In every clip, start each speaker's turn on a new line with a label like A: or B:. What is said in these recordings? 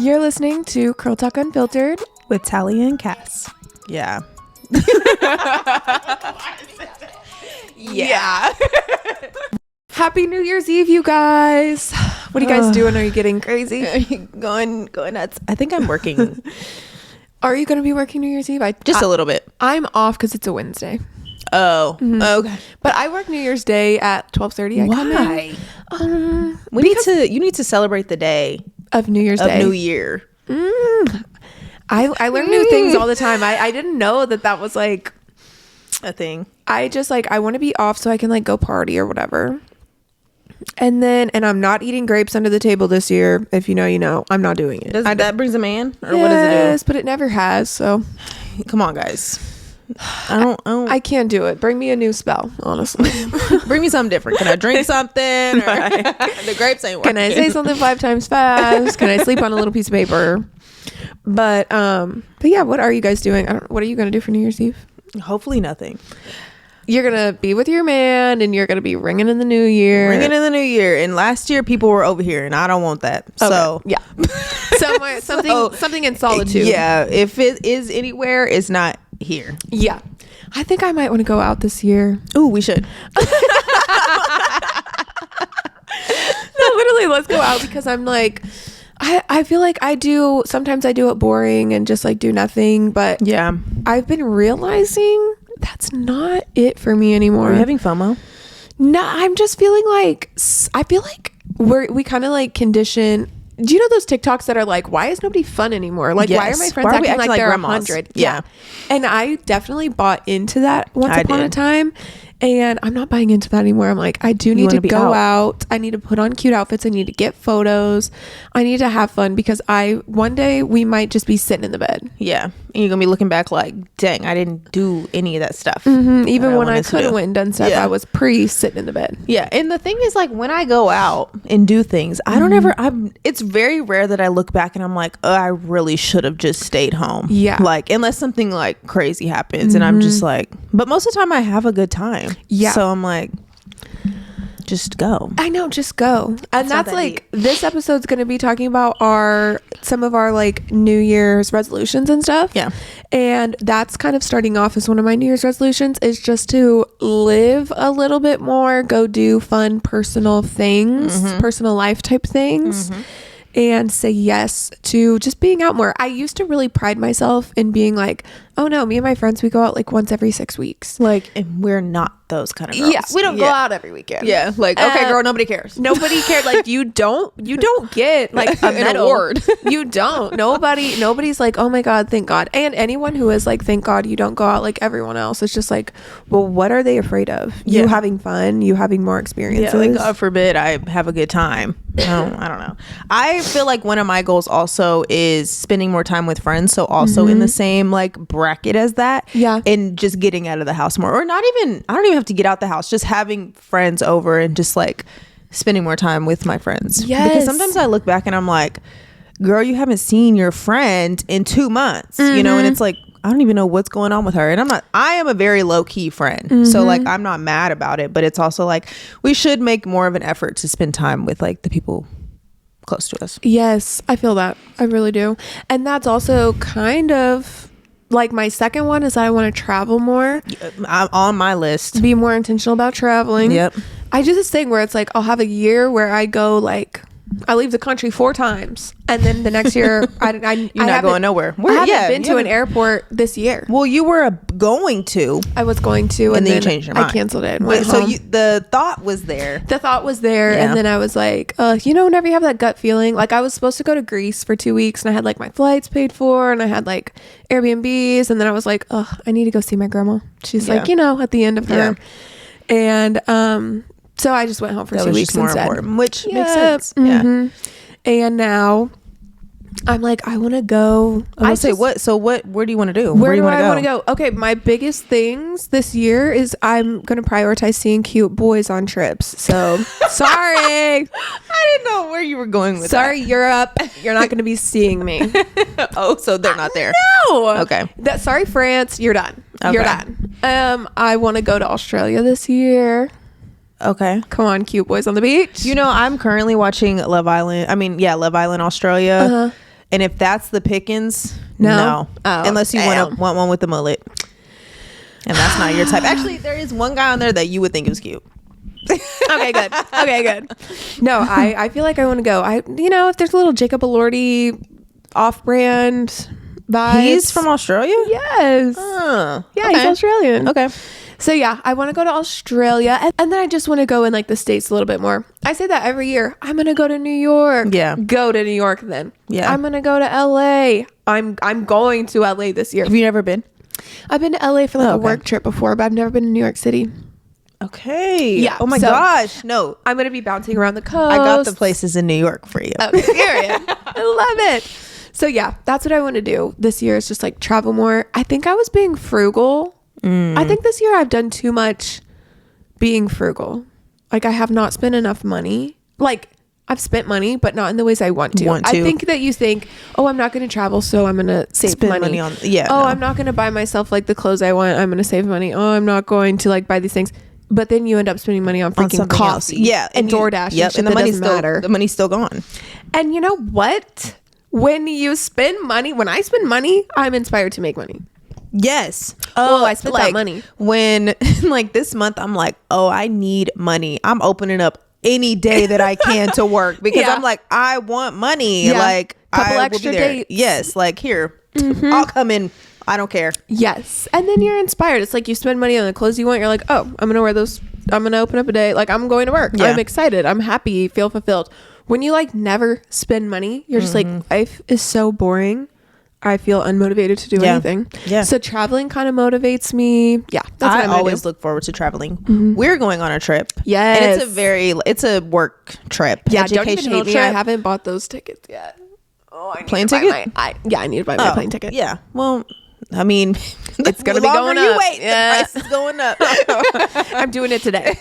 A: You're listening to Curl Talk Unfiltered
B: with Talya and Cass.
A: Yeah. Yeah. Happy New Year's Eve, you guys. What are you guys doing? Are you getting crazy?
B: Going nuts. I think I'm working.
A: Are you going to be working New Year's Eve?
B: Just a little bit.
A: I'm off because it's a Wednesday.
B: Oh, okay.
A: But I work New Year's Day at 12:30.
B: Why? You need to celebrate the day
A: of New Year's Day.
B: New Year.
A: I learn new things all the time. I didn't know that was like
B: a thing.
A: I just I want to be off so I can go party or whatever. And I'm not eating grapes under the table this year. If you know, you know. I'm not doing it.
B: That brings a man? Or
A: yes,
B: what does it do?
A: Yes, but it never has. So
B: come on, guys. I
A: can't do it. Bring me a new spell, honestly.
B: Bring me something different. Can I drink something? Or the grapes ain't working.
A: Can I say something 5 times fast? Can I sleep on a little piece of paper? But yeah, what are you guys doing? What are you going to do for New Year's Eve?
B: Hopefully nothing.
A: You're going to be with your man and you're going to be ringing in the new year.
B: And last year people were over here and I don't want that. Okay. So
A: yeah. Somewhere, something in solitude.
B: Yeah. If it is anywhere, it's not here.
A: Yeah. I think I might want to go out this year.
B: Ooh, we should.
A: No, literally, let's go out because I'm I feel like sometimes I do it boring and just do nothing, but
B: yeah,
A: I've been realizing that's not it for me anymore.
B: Are you having FOMO?
A: No, I'm just feeling I feel like we kind of condition. Do you know those TikToks that are why is nobody fun anymore? Yes. Why are my friends acting like they're 100?
B: Yeah.
A: And I definitely bought into that once upon a time. And I'm not buying into that anymore. I'm I do need to go out. I need to put on cute outfits. I need to get photos. I need to have fun because one day we might just be sitting in the bed.
B: Yeah. And you're going to be looking back dang, I didn't do any of that stuff.
A: Mm-hmm. Even when I could have went and done stuff, I was sitting in the bed.
B: Yeah. And the thing is when I go out and do things, I don't it's very rare that I look back and I'm I really should have just stayed home.
A: Yeah.
B: Unless something crazy happens and I'm just but most of the time I have a good time.
A: Yeah.
B: So I'm just go.
A: I know, just go. And that's this episode's going to be talking about some of our New Year's resolutions and stuff.
B: Yeah.
A: And that's kind of starting off as one of my New Year's resolutions is just to live a little bit more, go do fun personal things, personal life type things. And say yes to just being out more. I used to really pride myself in being oh no, me and my friends, we go out once every 6 weeks.
B: And we're not those kind of girls.
A: Yeah, we don't go out every weekend.
B: Yeah, okay, girl, nobody cares.
A: Nobody cared. You don't get a medal.
B: Award.
A: You don't. Nobody's oh my God, thank God. And anyone who is thank God you don't go out like everyone else. It's just well, what are they afraid of?
B: Yeah.
A: You having fun, you having more experiences.
B: Yeah, God forbid I have a good time. I don't know. I feel one of my goals also is spending more time with friends. So also in the same bracket as that.
A: Yeah.
B: And just getting out of the house more. Or I don't even have to get out the house. Just having friends over and just spending more time with my friends.
A: Yes.
B: Because sometimes I look back and I'm girl, you haven't seen your friend in 2 months. You know, and it's I don't even know what's going on with her. And I am a very low key friend. So I'm not mad about it, but it's also we should make more of an effort to spend time with the people close to us.
A: Yes, I feel that. I really do. And that's also kind of my second one is that I want to travel more.
B: I'm on my list.
A: Be more intentional about traveling.
B: Yep.
A: I do this thing where it's I'll have a year where I go I leave the country 4 times, and then the next year you're
B: not going nowhere.
A: I haven't been to an airport this year.
B: Well, you were going to.
A: I was going to,
B: and then you changed your mind.
A: I canceled it.
B: Wait, so the thought was there.
A: The thought was there, yeah. And then I was whenever you have that gut feeling, I was supposed to go to Greece for 2 weeks, and I had my flights paid for, and I had Airbnbs, and then I was I need to go see my grandma. She's at the end of her, and so I just went home for 2 weeks instead.
B: Important, which makes sense. Mm-hmm.
A: Yeah. And now I'm I want to go.
B: Where do you want to do?
A: Where do I want to go? Okay, my biggest things this year is I'm going to prioritize seeing cute boys on trips. So sorry.
B: I didn't know where you were going with
A: Sorry, Europe. You're not going to be seeing me.
B: Oh, so they're not there.
A: No.
B: Okay.
A: Sorry, France. You're done. Okay. You're done. I want to go to Australia this year.
B: Okay.
A: Come on, cute boys on the beach.
B: I'm currently watching Love Island. Love Island Australia. And if that's the pickings,
A: No?
B: no.
A: Oh,
B: Unless you want one with the mullet. And that's not your type. Actually, there is one guy on there that you would think was cute.
A: Okay, good. No, I feel like I want to go. If there's a little Jacob Elordi off-brand vibes.
B: He's from Australia?
A: Yes. Yeah, he's Australian.
B: Okay.
A: So yeah, I want to go to Australia, and then I just want to go in like the States a little bit more. I say that every year. I'm gonna go to New York.
B: Yeah.
A: Go to New York then.
B: Yeah.
A: I'm gonna go to LA. I'm going to LA this year.
B: Have you never been?
A: I've been to LA for like a work trip before, but I've never been to New York City.
B: Okay.
A: Yeah.
B: Oh my gosh. No.
A: I'm gonna be bouncing around the coast.
B: I got the places in New York for you.
A: Okay, period. I love it. So yeah, that's what I want to do this year, is just like travel more. I think I was being frugal. I think this year I've done too much being frugal. Like, I have not spent enough money. Like, I've spent money, but not in the ways I want to. I think that you think, oh, I'm not going to travel, so I'm going to save money on.
B: Yeah.
A: Oh, no. I'm not going to buy myself like the clothes I want. I'm going to save money. Oh, I'm not going to like buy these things. But then you end up spending money on freaking coffee. Else.
B: Yeah.
A: And DoorDash.
B: Yep. And the money's still gone.
A: And you know what? When I spend money, I'm inspired to make money.
B: Yes.
A: Oh, I spent that money.
B: When like this month, I'm like, oh, I need money. I'm opening up any day that I can to work, because I'm like, I want money. Yeah. Like,
A: couple extra dates.
B: Yes. Like, here, I'll come in. I don't care.
A: Yes. And then you're inspired. It's like you spend money on the clothes you want. You're like, oh, I'm going to wear those. I'm going to open up a day. Like, I'm going to work. Yeah. I'm excited. I'm happy. Feel fulfilled. When you like never spend money, you're just like, life is so boring. I feel unmotivated to do anything. Yeah. So traveling kind of motivates me. Yeah.
B: That's what I always look forward to traveling. We're going on a trip.
A: Yes.
B: And it's a work trip.
A: Yeah. Don't even hate me. I haven't bought those tickets yet. Oh, I need
B: plane
A: to
B: ticket?
A: I need to buy my plane ticket.
B: Yeah. Well, I mean,
A: it's going to be going up.
B: You wait, the price is going up.
A: I'm doing it today.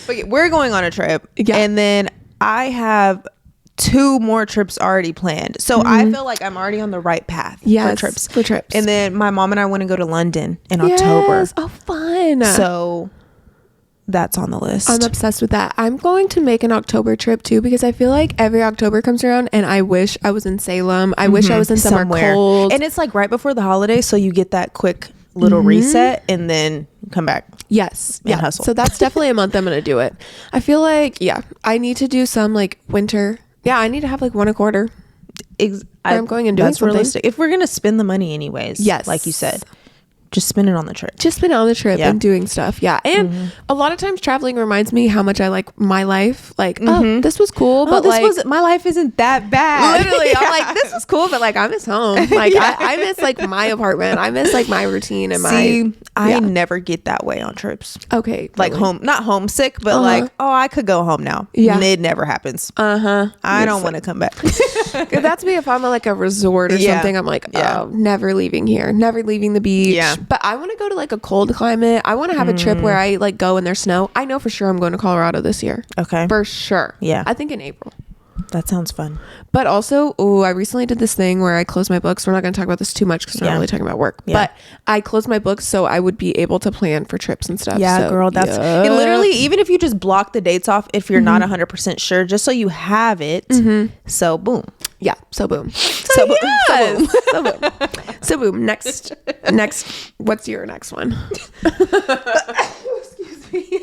B: But yeah, we're going on a trip. Yeah. And then I have 2 more trips already planned. So I feel like I'm already on the right path for trips. And then my mom and I want to go to London in October.
A: Oh, fun.
B: So that's on the list.
A: I'm obsessed with that. I'm going to make an October trip too, because I feel like every October comes around and I wish I was in Salem. I wish I was in somewhere cold.
B: And it's like right before the holidays, so you get that quick little reset and then come back.
A: Yes.
B: And hustle.
A: So that's definitely a month I'm going to do it. I feel like, I need to do some like winter. Yeah, I need to have like one a quarter. I'm going and doing
B: that's
A: something.
B: Realistic. If we're going to spend the money anyways,
A: yes,
B: like you said, just spend it on the trip.
A: And doing stuff. Yeah. And a lot of times traveling reminds me how much I like my life. Like, oh, this was cool, but
B: my life isn't that bad.
A: Literally, I'm like, this was cool, but like I miss home. Like I miss like my apartment. I miss like my routine and
B: I never get that way on trips.
A: Okay.
B: Like not homesick, but like, oh, I could go home now.
A: Yeah.
B: It never happens. I don't want to come back.
A: That's me if I'm at like a resort or something. I'm like, oh, never leaving here, never leaving the beach.
B: Yeah.
A: But I want to go to like a cold climate. I want to have a trip where I like go and there's snow. I know for sure I'm going to Colorado this year.
B: Okay.
A: For sure.
B: Yeah.
A: I think in April.
B: That sounds fun.
A: But also, I recently did this thing where I closed my books. We're not going to talk about this too much because we're not really talking about work. Yeah. But I closed my books so I would be able to plan for trips and stuff.
B: Yeah,
A: so,
B: girl. That's it. Literally, even if you just block the dates off, if you're not 100% sure, just so you have it. So boom.
A: Yeah. So boom. So boom. So boom. So boom. Next. What's your next one? Excuse me.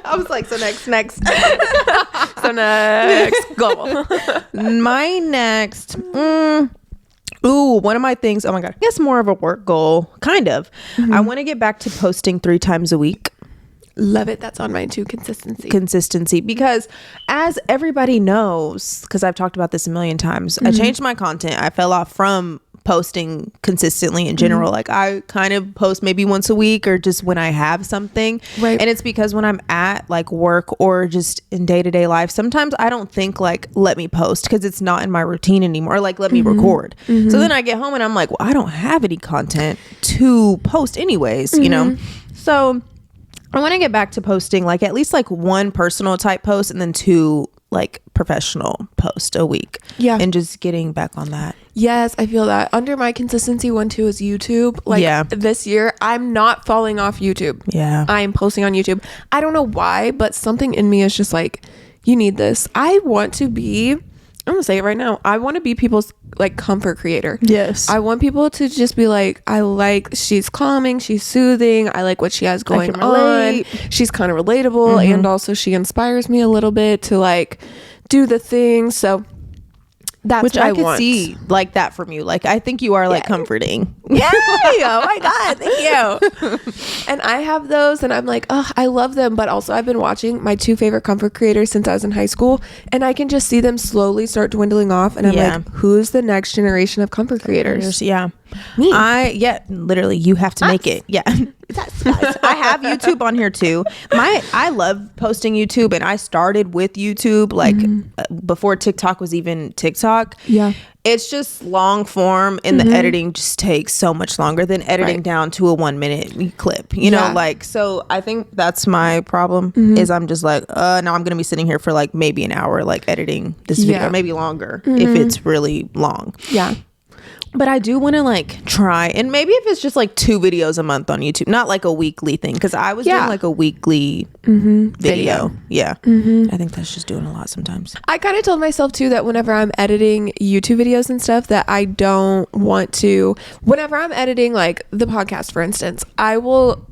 A: I was like, so next. So next. Go.
B: My next. One of my things. Oh my God. I guess more of a work goal. Kind of. I want to get back to posting 3 times a week.
A: Love it. That's on mine too.
B: Consistency. Because as everybody knows, because I've talked about this a million times, I changed my content. I fell off from posting consistently in general. Like I kind of post maybe once a week or just when I have something.
A: Right.
B: And it's because when I'm at like work or just in day-to-day life, sometimes I don't think like, let me post because it's not in my routine anymore. Or, like, let me record. So then I get home and I'm like, well, I don't have any content to post anyways, you know? So I want to get back to posting like at least like 1 personal type post and then 2 like professional post a week. Yeah. And just getting back on that.
A: Yes, I feel that. Under my consistency one too is YouTube. Like this year, I'm not falling off YouTube. Yeah. I'm posting on YouTube. I don't know why, but something in me is just like, you need this. I want to be I'm gonna say it right now. I want to be people's like comfort creator.
B: Yes.
A: I want people to just be like, I like, she's calming, she's soothing, I like what she has going on. She's kind of relatable, and also she inspires me a little bit to like do the thing. So that's
B: which
A: what
B: I could
A: want.
B: see like that from you. Like I think you are like comforting.
A: Yay! Oh my god, thank you. And I have those, and I'm like, oh, I love them. But also, I've been watching my 2 favorite comfort creators since I was in high school, and I can just see them slowly start dwindling off. And I'm like, who's the next generation of comfort creators?
B: Yeah,
A: me.
B: Literally, you have to make it. Yeah. I have YouTube on here too. I love posting YouTube, and I started with YouTube like before TikTok was even TikTok.
A: Yeah.
B: It's just long form, and the editing just takes so much longer than editing down to a 1 minute clip, you know, like, so I think that's my problem is I'm just like, now I'm going to be sitting here for like maybe an hour, like editing this video, or maybe longer if it's really long.
A: Yeah.
B: But I do want to like try, and maybe if it's just like 2 videos a month on YouTube, not like a weekly thing, because I was doing like a weekly video. Yeah. I think that's just doing a lot sometimes.
A: I kind of told myself too that whenever I'm editing YouTube videos and stuff, that I don't want to, whenever I'm editing like the podcast, for instance, I will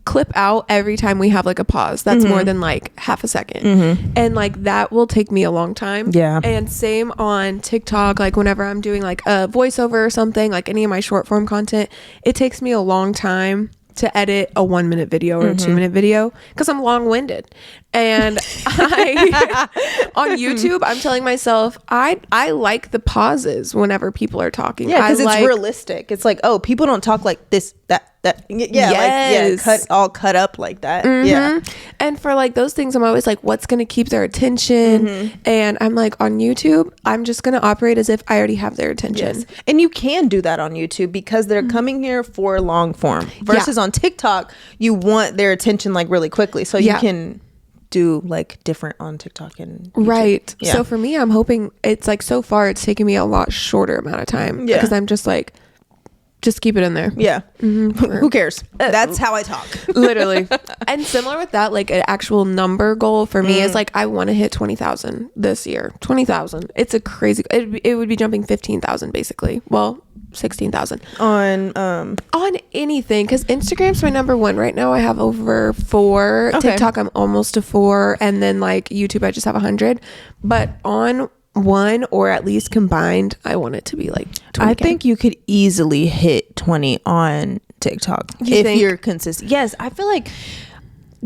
A: clip out every time we have like a pause that's more than like half a second, and like that will take me a long time. And same on TikTok, like whenever I'm doing like a voiceover or something, like any of my short form content, it takes me a long time to edit a 1 minute video or a 2 minute video because I'm long-winded. And on YouTube, I'm telling myself I like the pauses whenever people are talking.
B: Because it's realistic. It's like, oh, people don't talk like this, that cut up like that.
A: And for like those things, I'm always like, what's gonna keep their attention? And I'm like, on YouTube, I'm just gonna operate as if I already have their attention.
B: And you can do that on YouTube because they're coming here for long form versus on TikTok, you want their attention like really quickly, so you can do like different on TikTok and YouTube.
A: So for me, I'm hoping it's like, so far it's taking me a lot shorter amount of time because I'm just like, just keep it in there.
B: Who cares? That's how I talk.
A: Literally. And similar with that, like an actual number goal for me is like, I want to hit 20,000 this year. 20,000. It's a crazy, it would be jumping 15,000 basically. Well, 16,000 on anything, because Instagram's my number 1 right now. I have over 4. TikTok, I'm almost to 4, and then like YouTube, I just have 100. But on one, or at least combined, I want it to be like 20K.
B: I think you could easily hit 20 on TikTok if you're consistent. Yes, I feel like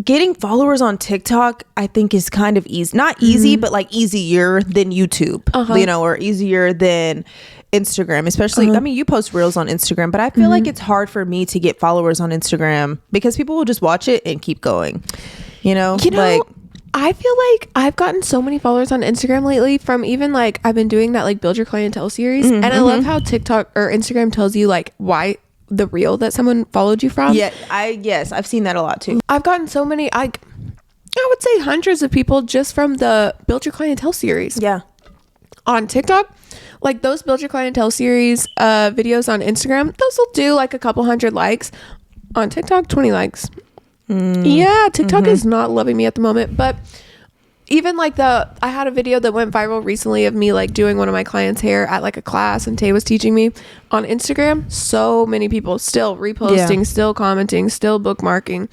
B: getting followers on TikTok, I think, is kind of easy. Not easy, but like easier than YouTube, you know, or easier than Instagram, especially. I mean, you post reels on Instagram, but I feel like it's hard for me to get followers on Instagram because people will just watch it and keep going, you know, like,
A: I feel like I've gotten so many followers on Instagram lately from even like, I've been doing that like build your clientele series, and I love how TikTok or Instagram tells you like why the reel that someone followed you from.
B: I've seen that a lot too.
A: I've gotten so many, I would say hundreds of people just from the build your clientele series. On TikTok, like those build your clientele series videos on Instagram, those will do like a couple hundred likes. On TikTok, 20 likes. TikTok is not loving me at the moment, but even like I had a video that went viral recently of me like doing one of my clients' hair at like a class, and Tay was teaching me on Instagram. So many people still reposting, still commenting, still bookmarking,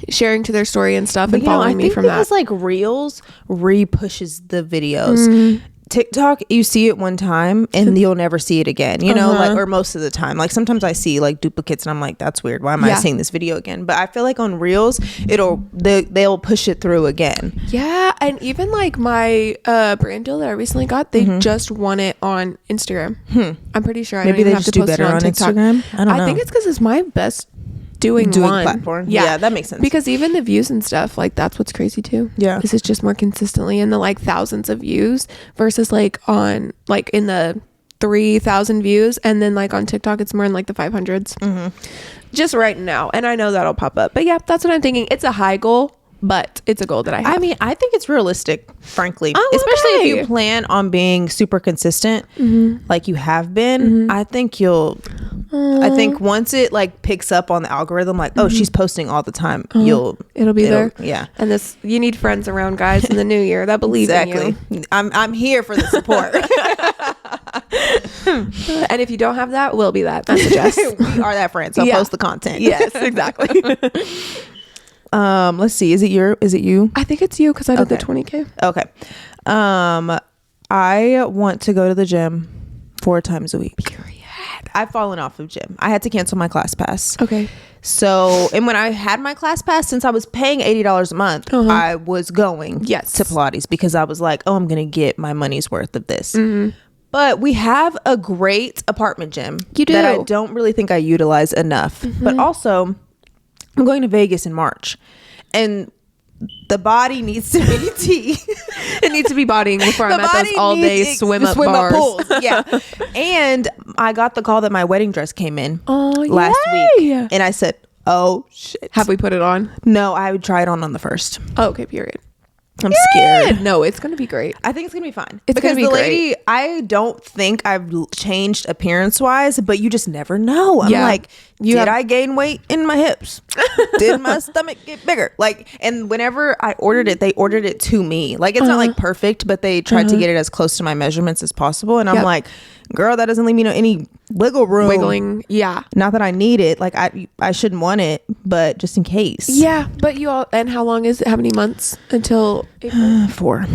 A: sharing to their story and stuff, and following me from that.
B: Because like reels repushes the videos. TikTok, you see it one time and you'll never see it again, you know, like, or most of the time. Like sometimes I see like duplicates and I'm like, that's weird, why am I seeing this video again? But I feel like on reels they'll push it through again.
A: And even like my brand deal that I recently got, they just won it on Instagram. I'm pretty sure.
B: Maybe they just do better on Instagram. I don't know.
A: I think it's because it's my best doing one
B: platform. Yeah, that makes sense,
A: because even the views and stuff, like that's what's crazy too. This is just more consistently in the like thousands of views versus like on like in the 3,000 views, and then like on TikTok it's more in like the 500s just right now. And I know that'll pop up, but that's what I'm thinking. It's a high goal, but it's a goal that I have.
B: I mean, I think it's realistic, frankly, especially if you plan on being super consistent like you have been. I think you'll I think once it like picks up on the algorithm, like, oh, she's posting all the time,
A: it'll be there.
B: Yeah.
A: And you need friends around, guys, in the new year that believe in you.
B: I'm here for the support.
A: And if you don't have that, we'll be that. Message us.
B: We are that friend. So post the content.
A: Yes, exactly.
B: Let's see. Is it you?
A: I think it's you because I did the 20K.
B: Okay. I want to go to the gym 4 times a week.
A: Period.
B: I've fallen off of gym. I had to cancel my class pass.
A: Okay.
B: So, and when I had my class pass, since I was paying $80 a month, I was going to Pilates because I was like, oh, I'm going to get my money's worth of this. But we have a great apartment gym that I don't really think I utilize enough. But also, I'm going to Vegas in March. And the body needs to be tea.
A: It needs to be bodying before I'm at those all day swim up pools.
B: Yeah. And I got the call that my wedding dress came in last week. And I said, oh shit.
A: Have we put it on?
B: No, I would try it on the 1st.
A: Oh, okay, period.
B: I'm scared.
A: No, it's going to be great.
B: I think it's going to be fine.
A: It's
B: because
A: gonna be
B: the lady, I don't think I've changed appearance wise, but you just never know. I'm like, did I gain weight in my hips? Did my stomach get bigger? Like, and whenever I ordered it, they ordered it to me. Like, it's not like perfect, but they tried to get it as close to my measurements as possible. And I'm like, girl, that doesn't leave me any wiggle room.
A: Wiggling. Yeah.
B: Not that I need it. Like, I shouldn't want it, but just in case.
A: Yeah. But and how long is it? How many months until April?
B: 4.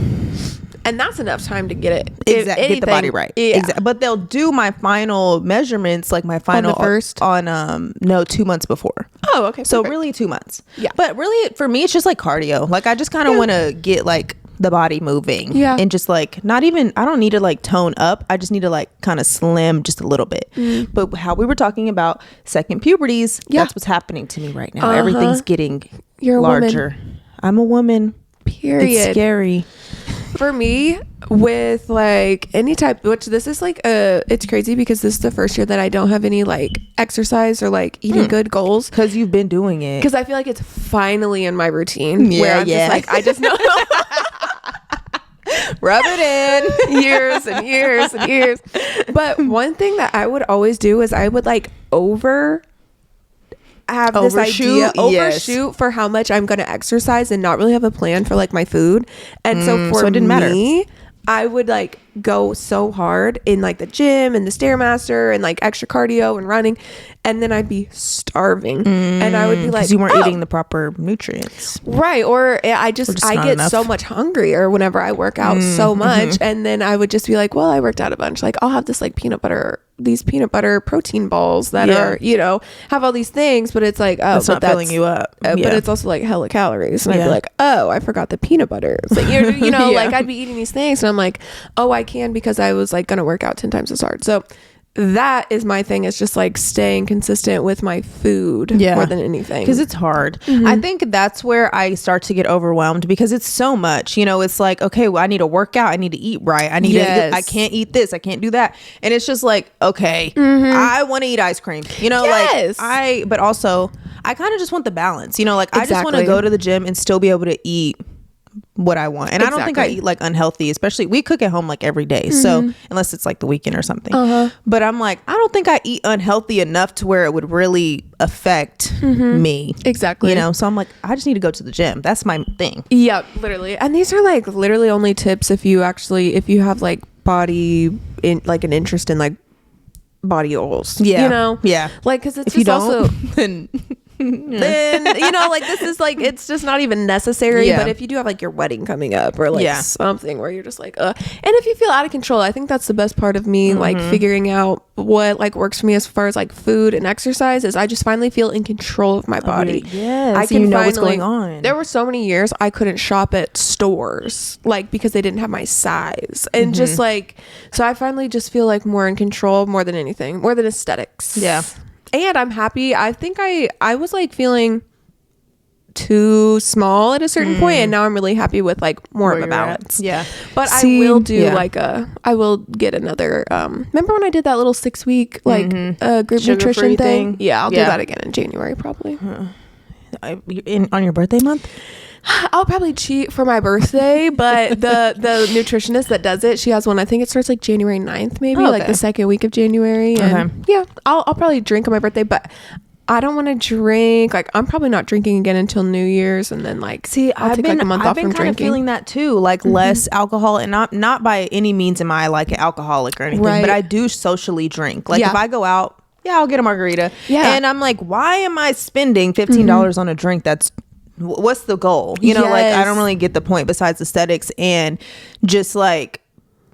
A: And that's enough time to get it.
B: Exactly. Get the body right. Yeah. Exactly. But they'll do my final measurements, like my final
A: on the 1st?
B: On 2 months before.
A: Oh, okay.
B: So really 2 months.
A: Yeah.
B: But really for me, it's just like cardio. Like I just kind of want to get like the body moving.
A: Yeah.
B: And just like I don't need to like tone up. I just need to like kind of slim just a little bit. But how we were talking about second puberties, that's what's happening to me right now. Everything's getting larger. Woman. I'm a woman.
A: Period.
B: It's scary.
A: For me, with like any type, which this is like it's crazy because this is the first year that I don't have any like exercise or like eating good goals.
B: Because you've been doing it.
A: Because I feel like it's finally in my routine where I'm just like, I just know.
B: Rub it
A: in. Years and years and years. But one thing that I would always do is I would like overshoot for how much I'm going to exercise and not really have a plan for like my food. And so it didn't matter. I would like go so hard in like the gym and the Stairmaster and like extra cardio and running, and then I'd be starving and I would be like,
B: because you weren't eating the proper nutrients,
A: right? Or I get so much hungrier whenever I work out so much, and then I would just be like, well, I worked out a bunch, like I'll have this like peanut butter protein balls that are, have all these things, but it's like, oh,
B: that's not filling you up,
A: but it's also like hella calories, and I'd be like, oh, I forgot the peanut butter. It's like, like I'd be eating these things and I'm like, oh, I can because I was like gonna work out 10 times as hard. So that is my thing, is just like staying consistent with my food more than anything,
B: because it's hard. I think that's where I start to get overwhelmed because it's so much, it's like, okay, well, I need to work out, I need to eat right, I need to, I can't eat this, I can't do that, and it's just like, okay, I want to eat ice cream, but also I kind of just want the balance, like I just want to go to the gym and still be able to eat what I want. And I don't think I eat like unhealthy, especially we cook at home like every day. So unless it's like the weekend or something, but I'm like, I don't think I eat unhealthy enough to where it would really affect me.
A: Exactly.
B: So I'm like, I just need to go to the gym. That's my thing.
A: Yep. Literally. And these are like literally only tips if you have like body in like an interest in like body oils. Yeah. Yeah. Like, cause it's
B: if you don't,
A: also then like this is like, it's just not even necessary. But if you do have like your wedding coming up or like something where you're just like and if you feel out of control, I think that's the best part of me like figuring out what like works for me as far as like food and exercise is I just finally feel in control of my body.
B: I can know what's going on.
A: There were so many years I couldn't shop at stores like because they didn't have my size, and just like, so I finally just feel like more in control, more than anything, more than aesthetics. And I'm happy. I think I was like feeling too small at a certain point, and now I'm really happy with like more of a balance. But I will do I will get another remember when I did that little 6-week like group nutrition thing? I'll do that again in January probably.
B: On your birthday month?
A: I'll probably cheat for my birthday, but the nutritionist that does it, she has one, I think it starts like January 9th, maybe like the second week of January. And yeah, I'll probably drink on my birthday, but I don't want to drink. Like, I'm probably not drinking again until New Year's, and then like, I'll take like a month off from drinking. I've been kind of
B: feeling that too, like less alcohol, and not by any means am I like an alcoholic or anything, but I do socially drink. Like if I go out, I'll get a margarita. Yeah. And I'm like, why am I spending $15 on a drink? What's the goal? You know, like I don't really get the point besides aesthetics and just like,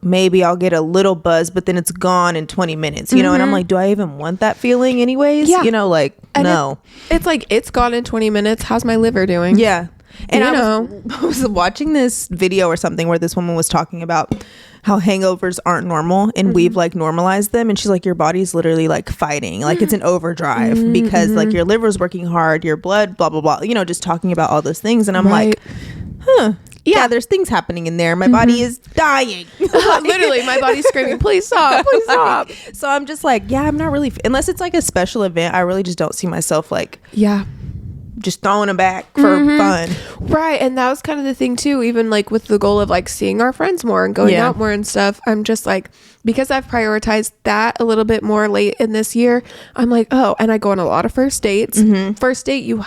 B: maybe I'll get a little buzz, but then it's gone in 20 minutes, you know? And I'm like, do I even want that feeling anyways? Yeah. You know, like, and no.
A: It's like, it's gone in 20 minutes. How's my liver doing?
B: Yeah. And I was watching this video or something where this woman was talking about how hangovers aren't normal and we've like normalized them. And she's like, your body's literally like fighting. Like it's an overdrive because like your liver's working hard, your blood, blah, blah, blah, you know, just talking about all those things. And I'm like, yeah, there's things happening in there. My body is dying.
A: Literally, my body's screaming, please stop, please stop.
B: So I'm just like, I'm not really, unless it's like a special event, I really just don't see myself like, just throwing them back for fun.
A: Right. And that was kind of the thing too, even like with the goal of like seeing our friends more and going out more and stuff. I'm just like, because I've prioritized that a little bit more late in this year, I'm like, oh, and I go on a lot of first dates. First date, you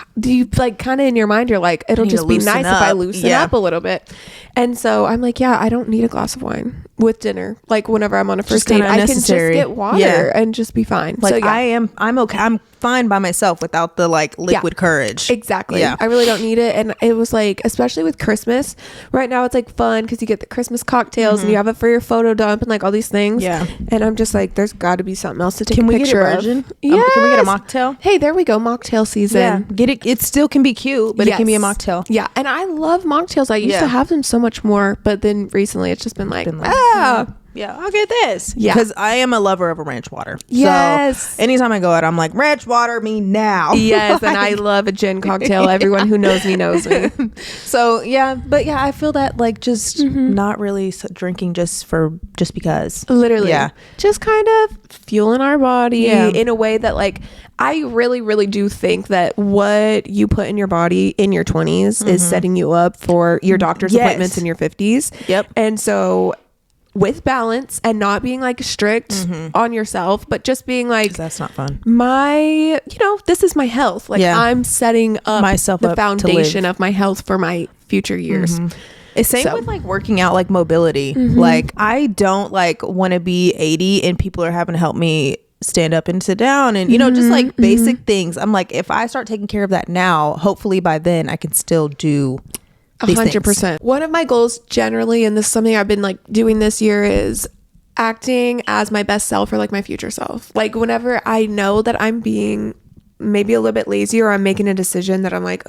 A: like kind of in your mind, you're like, it'll just be nice if I loosen up a little bit. And so I'm like, I don't need a glass of wine with dinner. Like whenever I'm on a first date, I can just get water and just be fine.
B: Like so, I'm okay. I'm fine by myself without the like liquid courage.
A: Exactly. Yeah. I really don't need it. And it was like, especially with Christmas right now, it's like fun because you get the Christmas cocktails and you have it for your photo dump and like all these things. Yeah. And I'm just like, there's got to be something else to take a picture of.
B: Can we get a mocktail?
A: Hey, there we go. Mocktail season.
B: Yeah. Get it. It still can be cute, but it can be a mocktail.
A: Yeah. And I love mocktails. I used to have them so much more, but then recently it's just been like,
B: yeah, I'll get this. Yeah. Because I am a lover of a ranch water.
A: Yes.
B: So anytime I go out, I'm like, ranch water me now.
A: Yes. And I love a gin cocktail. Everyone who knows me knows me.
B: So yeah, but I feel that like just not really drinking just because.
A: Literally. Yeah. Just kind of fueling our body in a way that like, I really, really do think that what you put in your body in your 20s is setting you up for your doctor's appointments in your 50s.
B: Yep.
A: And so with balance and not being like strict on yourself, but just being like,
B: that's not fun.
A: This is my health. Like I'm setting up myself the foundation of my health for my future years.
B: It's same with like working out, like mobility. Like I don't like want to be 80 and people are having to help me stand up and sit down and just like basic things. I'm like, if I start taking care of that now, hopefully by then I can still do
A: 100%. One of my goals generally, and this is something I've been like doing this year, is acting as my best self or like my future self. Like whenever I know that I'm being maybe a little bit lazy or I'm making a decision that I'm like,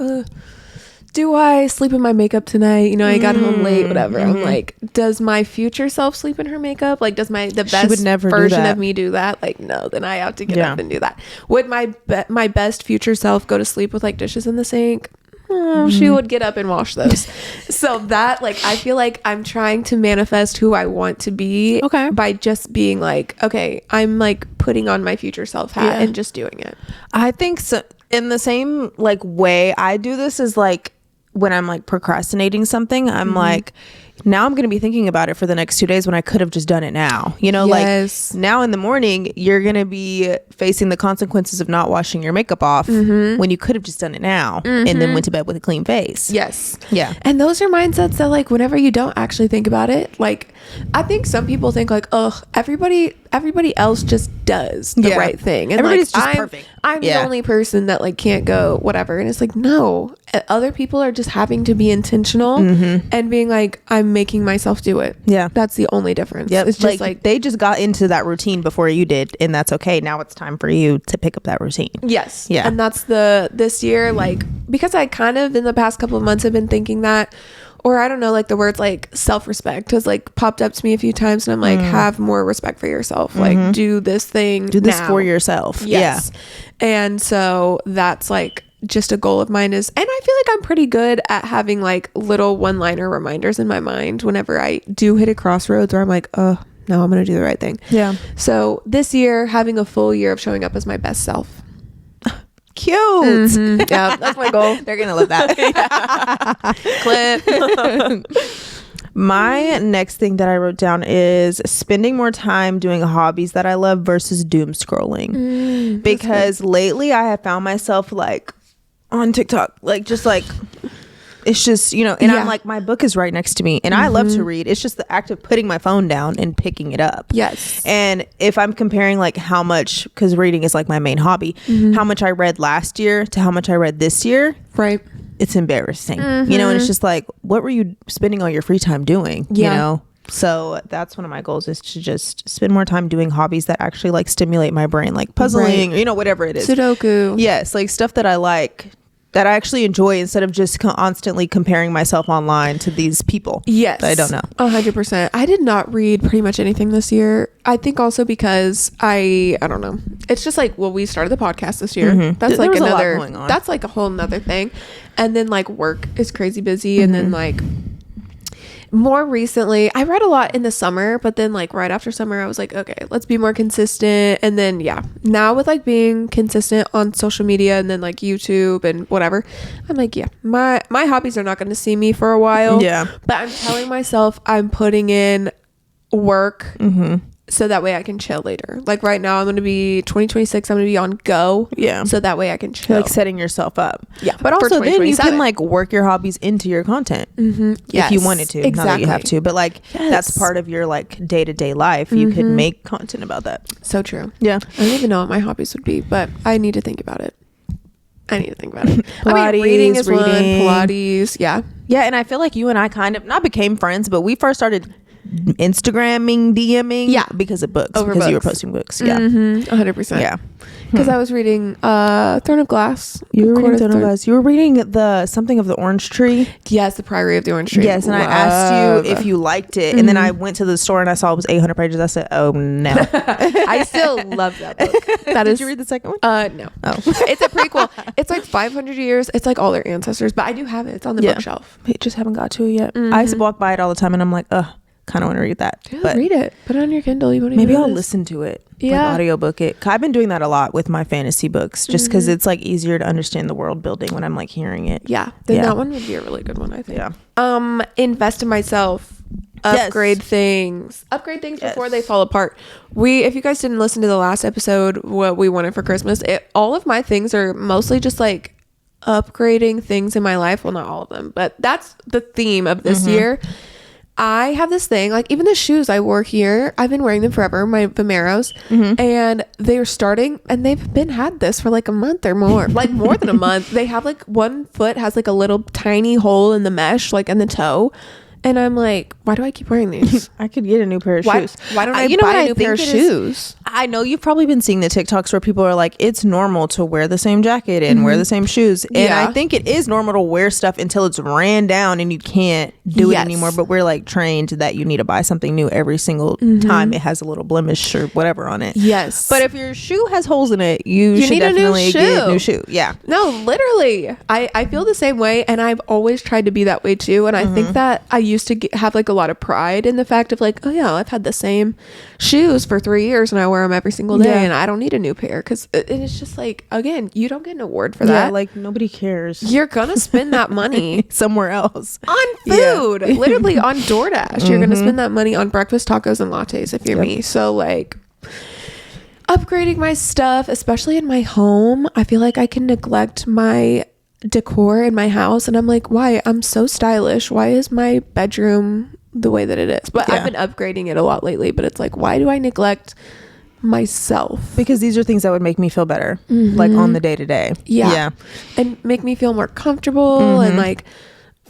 A: do I sleep in my makeup tonight? I got home late, whatever. I'm like, does my future self sleep in her makeup? Like, does the best version of me do that? Like, no, then I have to get up and do that. Would my best future self go to sleep with like dishes in the sink? She would get up and wash those. So that like, I feel like I'm trying to manifest who I want to be by just being like, okay, I'm like putting on my future self hat and just doing it.
B: I think so. In the same like way I do this is like when I'm like procrastinating something, I'm like, now I'm going to be thinking about it for the next 2 days when I could have just done it now. Like now in the morning, you're going to be facing the consequences of not washing your makeup off when you could have just done it now and then went to bed with a clean face.
A: Yes.
B: Yeah.
A: And those are mindsets that like whenever you don't actually think about it, like I think some people think like, oh, everybody else just does the right thing. And
B: everybody's
A: like,
B: just perfect.
A: I'm the only person that like can't go whatever. And it's like, no, other people are just having to be intentional and being like, I'm making myself do it.
B: Yeah.
A: That's the only difference.
B: Yep.
A: It's just like
B: they just got into that routine before you did. And that's okay. Now it's time for you to pick up that routine.
A: Yes.
B: Yeah.
A: And that's this year, like, because I kind of in the past couple of months have been thinking that, or I don't know, like the words like self-respect has like popped up to me a few times and I'm like, have more respect for yourself. Like do this thing.
B: Do this for yourself.
A: Yes. Yeah. And so that's like just a goal of mine is, and I feel like I'm pretty good at having like little one-liner reminders in my mind whenever I do hit a crossroads where I'm like, oh, no, I'm going to do the right thing.
B: Yeah.
A: So this year, having a full year of showing up as my best self.
B: cute.
A: Yeah, that's my goal.
B: They're gonna love that.
A: Clip.
B: My next thing that I wrote down is spending more time doing hobbies that I love versus doom scrolling. Because lately I have found myself like on TikTok, like just like it's just, you know, and I'm like, my book is right next to me and I love to read. It's just the act of putting my phone down and picking it up.
A: Yes.
B: And if I'm comparing like how much, because reading is like my main hobby, how much I read last year to how much I read this year.
A: Right.
B: It's embarrassing, you know, and it's just like, what were you spending all your free time doing? You know? So that's one of my goals, is to just spend more time doing hobbies that actually like stimulate my brain, like puzzling, or, you know, whatever it is.
A: Sudoku.
B: Yes. Like stuff that I like, that I actually enjoy, instead of just constantly comparing myself online to these people.
A: Yes.
B: That I don't know.
A: 100%. I did not read pretty much anything this year. I think also because I don't know. It's just like, well, we started the podcast this year. That's like another, that's like a whole nother thing. And then like work is crazy busy. And then like more recently, I read a lot in the summer, but then like right after summer, I was like, okay, let's be more consistent. And then now with like being consistent on social media and then like YouTube and whatever, I'm like, my hobbies are not going to see me for a while. Yeah. But I'm telling myself I'm putting in work so that way I can chill later. Like right now, I'm going to be 2026. I'm going to be on go. Yeah. So that way I can chill.
B: Like setting yourself up.
A: Yeah.
B: But also then you can like work your hobbies into your content. If you wanted to. Exactly. Not that you have to. But like that's part of your like day-to-day life. You could make content about that.
A: So true.
B: Yeah.
A: I don't even know what my hobbies would be, but I need to think about it.
B: Pilates,
A: I mean, reading is one. Pilates. Yeah.
B: Yeah. And I feel like you and I kind of not became friends, but we first started Instagramming, DMing because of books. Because you were posting books.
A: 100%. Yeah. Because I was reading Throne of Glass.
B: You were reading Throne of Glass. You were reading the something of the Orange Tree.
A: Yes, the Priory of the Orange Tree.
B: Yes, and I asked you if you liked it, and then I went to the store and I saw it was 800 pages. I said, "Oh no!"
A: I still love that book.
B: Did you read the second one?
A: No. Oh, it's a prequel. It's like 500 years. It's like all their ancestors, but I do have it. It's on the bookshelf.
B: I just haven't got to it yet. I used to walk by it all the time, and I'm like, ugh. Kind of want to read that.
A: But read it. Put it on your Kindle. You won't
B: maybe I'll listen to it. Yeah. Like audiobook it. I've been doing that a lot with my fantasy books, just because it's like easier to understand the world building when I'm like hearing it.
A: Yeah. Then that one would be a really good one, I think. Yeah. Invest in myself. Upgrade things. Upgrade things before they fall apart. If you guys didn't listen to the last episode, what we wanted for Christmas, all of my things are mostly just like upgrading things in my life. Well, not all of them, but that's the theme of this year. I have this thing, like even the shoes I wore here, I've been wearing them forever, my Vomeros, and they're starting, and they've had this for like a month or more, like more than a month. They have like one foot has like a little tiny hole in the mesh, like in the toe. And I'm like, why do I keep wearing these?
B: I could get a new pair of shoes.
A: Why don't I buy a new pair of shoes?
B: I know you've probably been seeing the TikToks where people are like, it's normal to wear the same jacket and wear the same shoes. And I think it is normal to wear stuff until it's ran down and you can't do it anymore. But we're like trained that you need to buy something new every single time it has a little blemish or whatever on it.
A: Yes.
B: But if your shoe has holes in it, you should definitely get a new shoe. Yeah.
A: No, literally. I feel the same way. And I've always tried to be that way too. And I think that I used to have like a lot of pride in the fact of like, oh yeah, I've had the same shoes for 3 years and I wear them every single day and I don't need a new pair, because it's just like, again, you don't get an award for that.
B: Like nobody cares.
A: You're gonna spend that money
B: somewhere else
A: on food. Literally on DoorDash. You're gonna spend that money on breakfast tacos and lattes if you're me. So like upgrading my stuff, especially in my home, I feel like I can neglect my decor in my house and I'm like, why? I'm so stylish. Why is my bedroom the way that it is? But I've been upgrading it a lot lately, but it's like, why do I neglect myself?
B: Because these are things that would make me feel better, like on the day-to-day.
A: Yeah. And make me feel more comfortable and like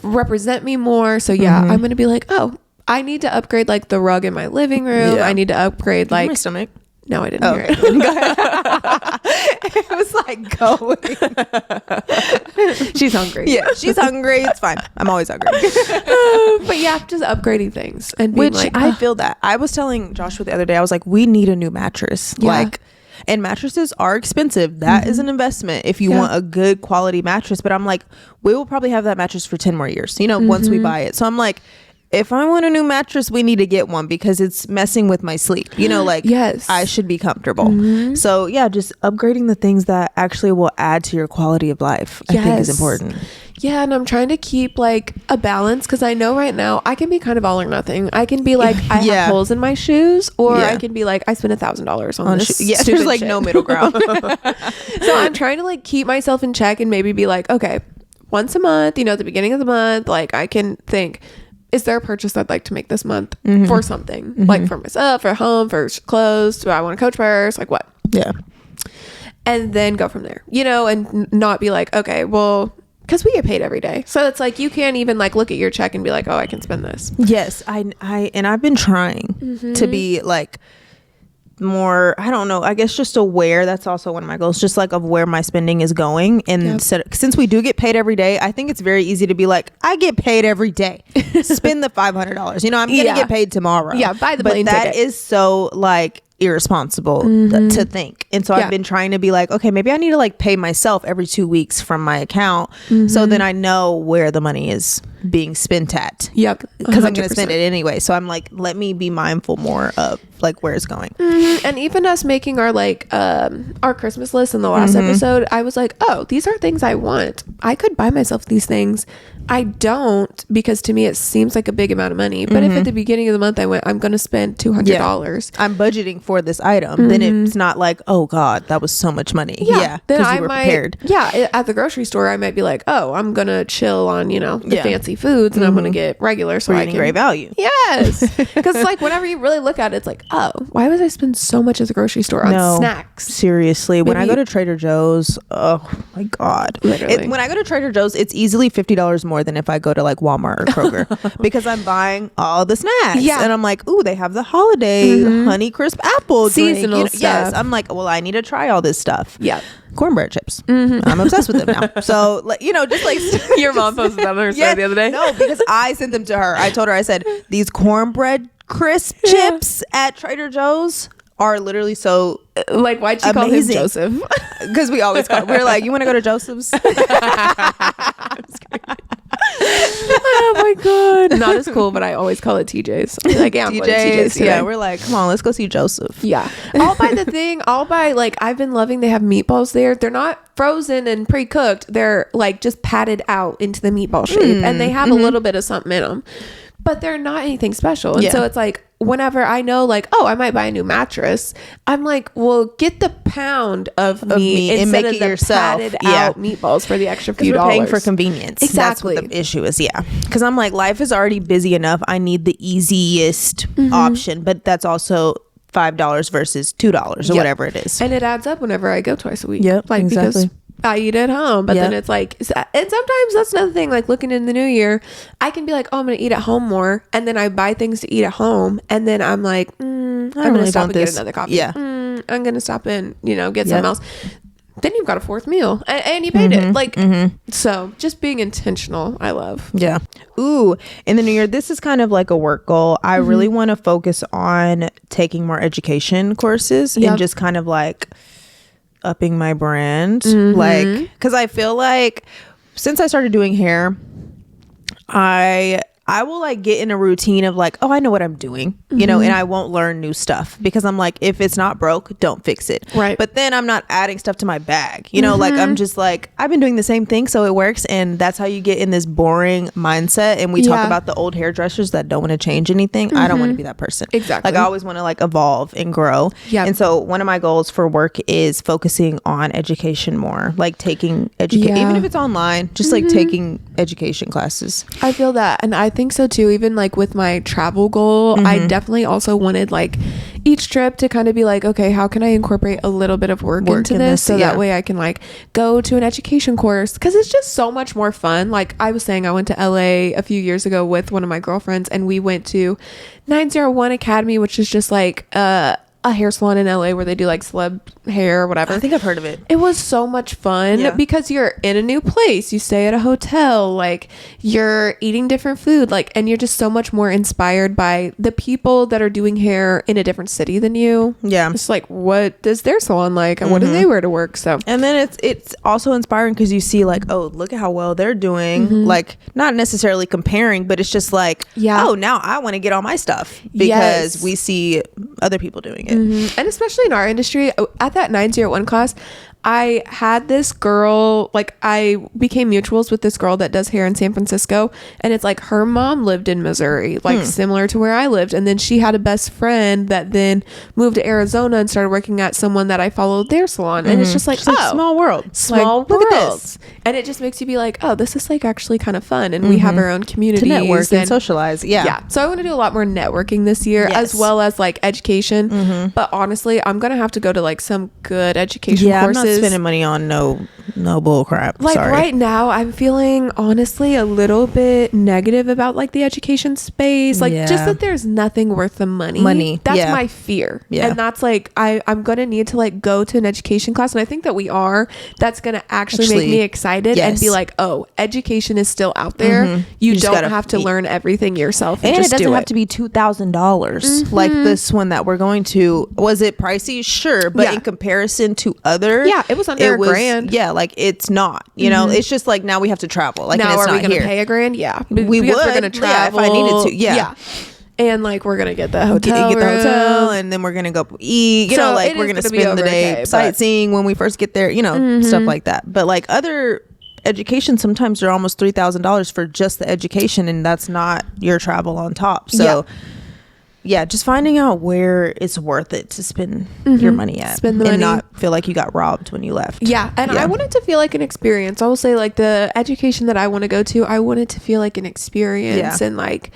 A: represent me more. So I'm gonna be like, oh, I need to upgrade like the rug in my living room. I need to upgrade like
B: my stomach.
A: No, I didn't hear it.
B: It was like going.
A: She's hungry.
B: Yeah, she's hungry. It's fine. I'm always hungry.
A: But yeah, just upgrading things. And
B: which
A: like,
B: I feel that. I was telling Joshua the other day, I was like, we need a new mattress. Like, and mattresses are expensive. That is an investment if you want a good quality mattress. But I'm like, we will probably have that mattress for 10 more years, you know, once we buy it. So I'm like, if I want a new mattress, we need to get one because it's messing with my sleep. You know, like,
A: yes,
B: I should be comfortable. So yeah, just upgrading the things that actually will add to your quality of life, I think is important.
A: Yeah, and I'm trying to keep like a balance because I know right now I can be kind of all or nothing. I can be like, I have holes in my shoes, or I can be like, I spent $1,000 on this.
B: Yeah, there's like no middle ground.
A: So I'm trying to like keep myself in check and maybe be like, okay, once a month, you know, at the beginning of the month, like I can think, is there a purchase I'd like to make this month for something, like for myself, for home, for clothes? Do I want a Coach purse? Like what?
B: Yeah.
A: And then go from there, you know, and not be like, okay, well, because we get paid every day, so it's like you can't even like look at your check and be like, oh, I can spend this.
B: Yes, I've been trying to be like more, I don't know, I guess just aware. That's also one of my goals, just like of where my spending is going. And since we do get paid every day, I think it's very easy to be like, I get paid every day, spend the $500, you know, I'm gonna get paid tomorrow, buy the plane ticket. That is so like irresponsible to think. And so I've been trying to be like, okay, maybe I need to like pay myself every 2 weeks from my account, so then I know where the money is being spent at. Because I'm gonna spend it anyway. So I'm like, let me be mindful more of like where it's going.
A: And even us making our like our Christmas list in the last episode, I was like, oh, these are things I want. I could buy myself these things. I don't, because to me it seems like a big amount of money. But if at the beginning of the month I went, I'm gonna spend $200,
B: I'm budgeting for this item, then it's not like, oh god, that was so much money. Then I might prepared.
A: At the grocery store I might be like, oh, I'm gonna chill on, you know, the fancy foods, and I'm gonna get regular, so I can
B: great value.
A: Because like whenever you really look at it, it's like, oh, why would I spend so much at the grocery store on snacks?
B: Seriously, when I go to Trader Joe's, oh my god, when I go to Trader Joe's, it's easily $50 more than if I go to like Walmart or Kroger because I'm buying all the snacks. And I'm like, ooh, they have the holiday honey crisp apple
A: seasonal
B: drink.
A: Stuff.
B: Yes, I'm like, well, I need to try all this stuff. Cornbread chips. I'm obsessed with them now. So like, you know, just like
A: your mom posted that on her story the other day.
B: No, because I sent them to her. I told her, I said, these cornbread crisp chips at Trader Joe's are literally so
A: like, why'd she call him Joseph?
B: Because we always call, we're like, you want to go to Joseph's?
A: Oh my god, not as cool, but I always call it TJ's. I'm like, yeah, I'm going to TJ's today.
B: Yeah, we're like, come on, let's go see Joseph.
A: I'll buy the thing. I'll buy, like, I've been loving, they have meatballs there. They're not frozen and pre-cooked. They're like just patted out into the meatball shape, and they have a little bit of something in them, but they're not anything special. And so it's like, whenever I know like, oh, I might buy a new mattress, I'm like, well, get the pound of meat
B: and
A: instead
B: make
A: of
B: it
A: the
B: yourself.
A: patted out meatballs for the extra few
B: we're
A: dollars.
B: paying for convenience.
A: Exactly.
B: That's what the issue is. Because I'm like, life is already busy enough. I need the easiest option, but that's also $5 versus $2 or whatever it is,
A: and it adds up whenever I go twice a week.
B: Like
A: because I eat at home, but then it's like, and sometimes that's another thing, like looking in the new year, I can be like, oh, I'm gonna eat at home more, and then I buy things to eat at home, and then I'm like, I'm gonna stop and get another coffee. I'm gonna stop and, you know, get something else. Then you've got a fourth meal, and you paid it. Like, so just being intentional, I love.
B: Ooh, in the new year, this is kind of like a work goal. I really want to focus on taking more education courses and just kind of like upping my brand, like, because I feel like since I started doing hair, I will like get in a routine of like, oh, I know what I'm doing, you know, and I won't learn new stuff because I'm like, if it's not broke, don't fix it. But then I'm not adding stuff to my bag, you know, like I'm just like, I've been doing the same thing, so it works. And that's how you get in this boring mindset. And we talk about the old hairdressers that don't want to change anything. I don't want to be that person. Like I always want to like evolve and grow. And so one of my goals for work is focusing on education more, like taking education, even if it's online, just like taking education classes.
A: I feel that. And I think so too. Even like with my travel goal, I definitely also wanted like each trip to kind of be like, okay, how can I incorporate a little bit of work into this, so that way I can like go to an education course, because it's just so much more fun. Like I was saying, I went to LA a few years ago with one of my girlfriends, and we went to 901 Academy, which is just like a a hair salon in LA where they do like celeb hair or whatever.
B: I think I've heard of it.
A: It was so much fun because you're in a new place, you stay at a hotel, like you're eating different food, like, and you're just so much more inspired by the people that are doing hair in a different city than you.
B: Yeah.
A: It's like, what does their salon like, and what do they wear to work? So,
B: and then it's also inspiring because you see like, oh, look at how well they're doing. Like, not necessarily comparing, but it's just like, oh, now I want to get all my stuff because we see other people doing it.
A: And especially in our industry, at that 901 class, I had this girl, like I became mutuals with this girl that does hair in San Francisco, and it's like her mom lived in Missouri, like similar to where I lived, and then she had a best friend that then moved to Arizona and started working at someone that I followed their salon, and it's just like, oh,
B: small world,
A: like, look at this, and it just makes you be like, oh, this is like actually kind of fun, and we have our own community
B: to network and socialize.
A: So I want to do a lot more networking this year, as well as like education. But honestly, I'm gonna have to go to like some good education courses.
B: Spending money on no bull crap.
A: Like
B: sorry.
A: Right now I'm feeling honestly a little bit negative about like the education space, like just that there's nothing worth the money. That's my fear. And that's like I'm gonna need to like go to an education class, and I think that we are. That's gonna actually make me excited and be like, oh, education is still out there. You don't have to learn everything yourself, and just
B: it doesn't have to be $2,000 like this one that we're going to. Was it pricey? Sure, but in comparison to other,
A: it was under $1,000.
B: Yeah, like it's not, you know, it's just like now we have to travel. Like,
A: now
B: are
A: we gonna pay $1,000? Yeah,
B: we would. We're gonna travel if I needed to. Yeah.
A: And like we're gonna get the hotel,
B: and then we're gonna go eat. You know, like we're gonna spend the day sightseeing when we first get there. You know, stuff like that. But like other education, sometimes they're almost $3,000 for just the education, and that's not your travel on top. So. Yeah, just finding out where it's worth it to spend your money at, and not feel like you got robbed when you left.
A: Yeah, and I want it to feel like an experience. I will say, like the education that I want to go to, I want it to feel like an experience, and like,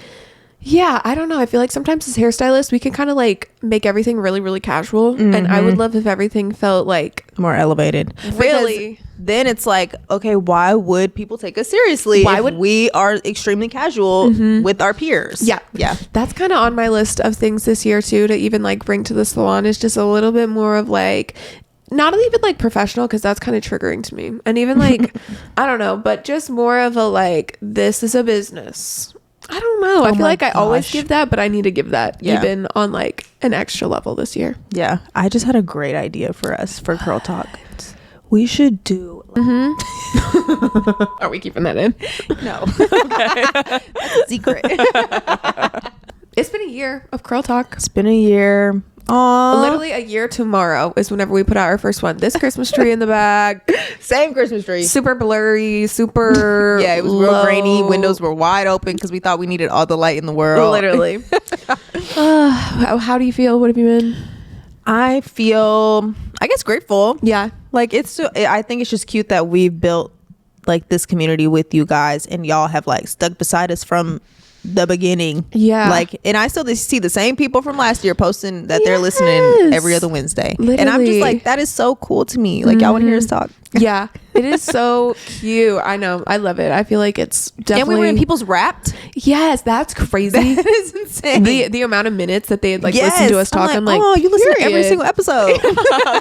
A: I don't know. I feel like sometimes as hairstylists, we can kind of like make everything really, really casual, and I would love if everything felt like
B: more elevated.
A: Really.
B: Then it's like, okay, why would people take us seriously if we are extremely casual with our peers? Yeah.
A: That's kind of on my list of things this year too, to even like bring to the salon, is just a little bit more of like, not even like professional, because that's kind of triggering to me, and even like I don't know, but just more of a like, this is a business. I don't know. I feel like I always give that, but I need to give that even on like an extra level this year. Yeah.
B: I just had a great idea for us for Curl Talk. We should do.
A: Are we keeping that in?
B: No. Okay. That's a secret.
A: It's been a year of Curl Talk.
B: It's been a year. Aww.
A: Literally a year tomorrow is whenever we put out our first one. This Christmas tree in the back.
B: Same Christmas tree.
A: Super blurry, super
B: yeah, it was real grainy. Windows were wide open because we thought we needed all the light in the world.
A: Literally. How do you feel? What have you been?
B: I feel, I guess, grateful.
A: Yeah.
B: Like I think it's just cute that we've built like this community with you guys, and y'all have like stuck beside us from the beginning. Yeah. Like, and I still see the same people from last year posting that they're listening every other Wednesday. Literally. And I'm just like, that is so cool to me. Like, y'all want to hear us talk.
A: Yeah. It is so cute. I know. I love it. I feel like it's definitely.
B: And we were in people's Wrapped.
A: Yes, that's crazy.
B: That is insane.
A: The amount of minutes that they had like listened to us talk. I'm like,
B: oh, you listen to every single episode.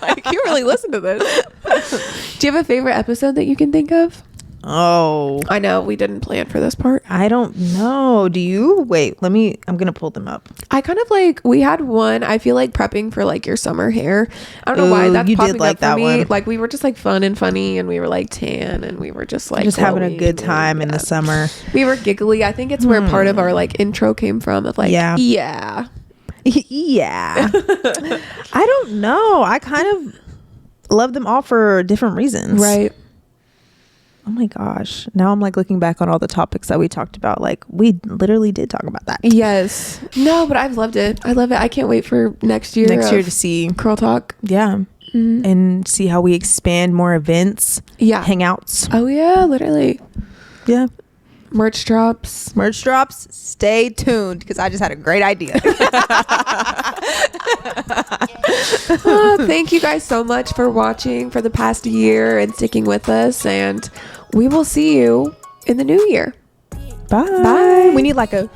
A: Like, you really listen to this. Do you have a favorite episode that you can think of?
B: Oh,
A: I know we didn't plan for this part.
B: I don't know. Do you? Wait, I'm gonna pull them up.
A: I kind of like, we had one, I feel like prepping for like your summer hair. I don't know why that's popping up for me. One. Like, we were just like fun and funny, and we were like tan, and we were just like
B: having a good time in the summer.
A: We were giggly. I think it's where part of our like intro came from, of like yeah.
B: I don't know. I kind of love them all for different reasons.
A: Right.
B: Oh my gosh. Now I'm like looking back on all the topics that we talked about. Like, we literally did talk about that.
A: Yes. No, but I've loved it. I love it. I can't wait for next year
B: to see
A: Curl Talk.
B: Yeah. Mm-hmm. And see how we expand more events. Yeah. Hangouts.
A: Oh yeah, literally.
B: Yeah.
A: Merch drops.
B: Stay tuned, because I just had a great idea.
A: Thank you guys so much for watching for the past year and sticking with us, and we will see you in the new year.
B: Bye. We need like a